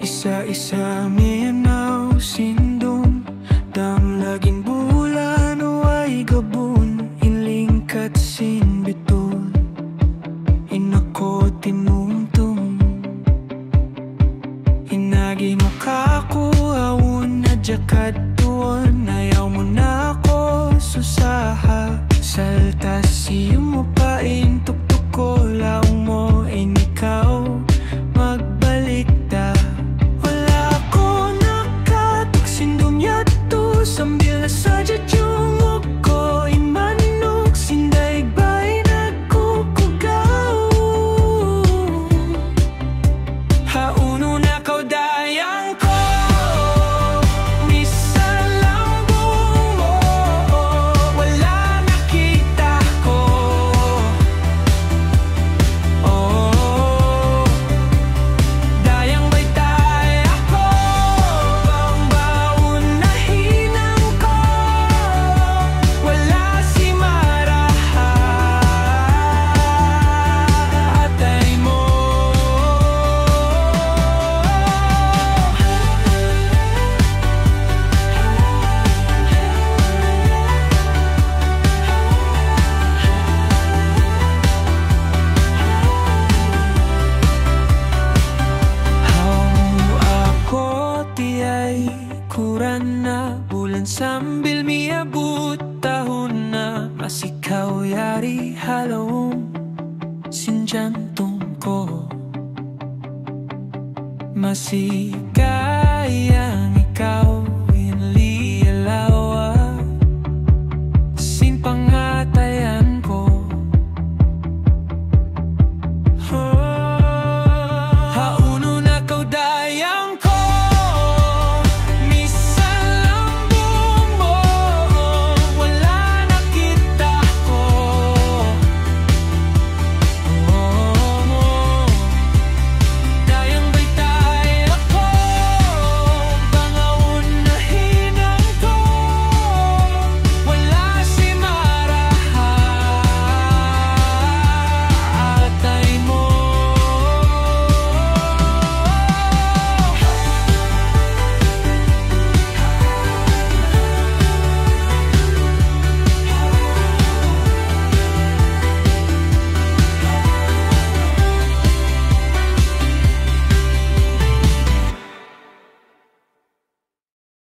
Isa-isa minaw sindong dam laging bulan o ay gabon inlingkat sin biton inako tinumtum hinagi mo kako awon na jakat tuon ayaw mo na ako susaha saltas siyo mo pa tuktok ko laong mo inikaw magbalik ta wala ko nakatuksin dunya to sambil saja jungok ko imanok sindaig bay nagkukugaw hauno na kau dayang ko kurana bulan sambil miabot tahun na masikaw yari halawong sinjantong ko masikaya